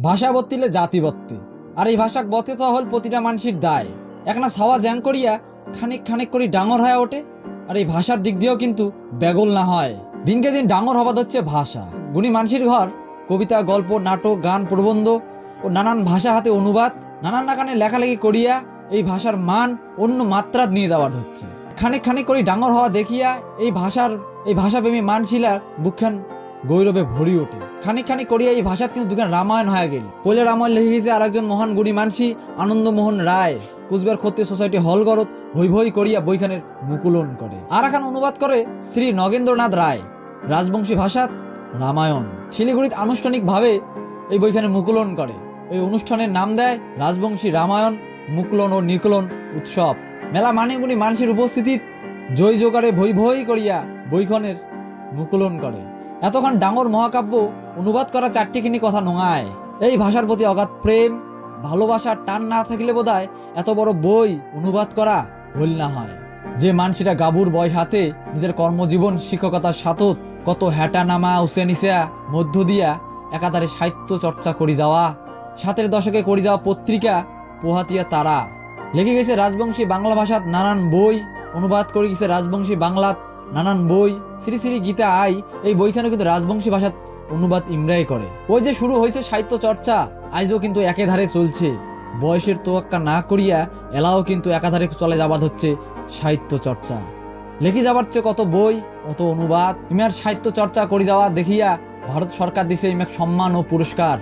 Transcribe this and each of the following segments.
ভাষা বত্তিলে জাতি বত্তি, আর এই ভাষাক বতে তো হল প্রতিটা মানুষের দায়। একনা ছাওয়া জ্যাং করিয়া খানিক খানিক করে ডাঙর হয়ে ওঠে, আর এই ভাষার দিক দিয়েও কিন্তু বেগল না হয়। দিনকে দিন ডাঙর হবাদ হচ্ছে ভাষা। গুণী মানুষের ঘর কবিতা, গল্প, নাটক, গান, প্রবন্ধ ও নানান ভাষা হাতে অনুবাদ, নানান নাকানে লেখালেখি করিয়া এই ভাষার মান অন্য মাত্রা নিয়ে যাওয়ার হচ্ছে। খানিক খানিক করে ডাঙর হওয়া দেখিয়া এই ভাষাপ্রেমী মানশিলার বুকখান গৌরবে ভরি ওঠে। খানিক খানিক করিয়া এই ভাষাত কিন্তু দুখান রামায়ণ হয়ে গেল। পয়লা রামায়ণ লিখে গেছে আর একজন মহান গুণী মানসি আনন্দমোহন রায়। কুচবিহার ক্ষত্রিয় সোসাইটি হলগরত হৈ ভই করিয়া বইখানের মুকুলন করে। আর এখন অনুবাদ করে শ্রী নগেন্দ্রনাথ রায়, রাজবংশী ভাষাত রামায়ণ। শিলিগুড়িতে আনুষ্ঠানিকভাবে এই বইখানে মুকুলন করে। এই অনুষ্ঠানের নাম দেয় রাজবংশী রামায়ণ মুকুলন ও নিকুলন উৎসব। মেলা মানেগুলি মানুষের উপস্থিতিত জয় জোগাড়ে ভই ভই করিয়া বইখনের মুকুলন করে। এতক্ষণ ডাঙর মহাকাব্য অনুবাদ করা চারটিখানি কথা নয়। এই ভাষার প্রতি অগাধ প্রেম, ভালোবাসার টান না থাকলে বোধহয় এত বড় বই অনুবাদ করা ভুল না হয়। যে মানুষটা গাভুর বয়স হাতে নিজের কর্মজীবন শিক্ষকতার সাথত কত হ্যাটা নামা উঁচে নিচা মধ্য দিয়া একাধারে সাহিত্য চর্চা করি যাওয়া, ৭-এর দশকে করি যাওয়া পত্রিকা পোহাতিয়া তারা লিখে গেছে রাজবংশী বাংলা ভাষাত নানান বই, অনুবাদ করে গেছে রাজবংশী বাংলাত নানান বই। শ্রী শ্রী গীতা আই এই বইখানে কিন্তু রাজবংশী ভাষাত অনুবাদ ইমরাই করে। ওই যে শুরু হয়েছে সাহিত্য চর্চা, আজও কিন্তু একেধারে চলছে। বয়সের তোয়াক্কা না করিয়া এলাও কিন্তু একাধারে চলে যাবার হচ্ছে সাহিত্য চর্চা। লেখি যাবার চেয়ে কত বই, কত অনুবাদ। ইমার সাহিত্য চর্চা করে যাওয়া দেখিয়া ভারত সরকার দিছে ইমাক সম্মান ও পুরস্কার,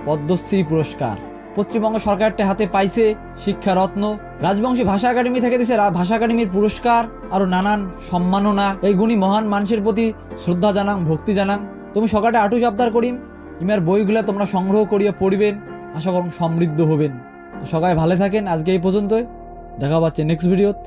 পদ্মশ্রী পুরস্কার। পশ্চিমবঙ্গ সরকারটা হাতে পাইছে শিক্ষা রত্ন। রাজবংশী ভাষা একাডেমি থেকে দিছে ভাষা একাডেমির পুরস্কার, আরো নানান সম্মাননা। এই গুণী মহান মানুষের প্রতি শ্রদ্ধা জানাং, ভক্তি জানাং। তুমি সকালে আটুস আবদার করিম ইমার বইগুলা তোমরা সংগ্রহ করিয়া পড়িবেন, আশা করুন সমৃদ্ধ হবেন। তো সবাই ভালো থাকেন। আজকে এই পর্যন্তই, দেখা পাচ্ছে নেক্সট ভিডিওত।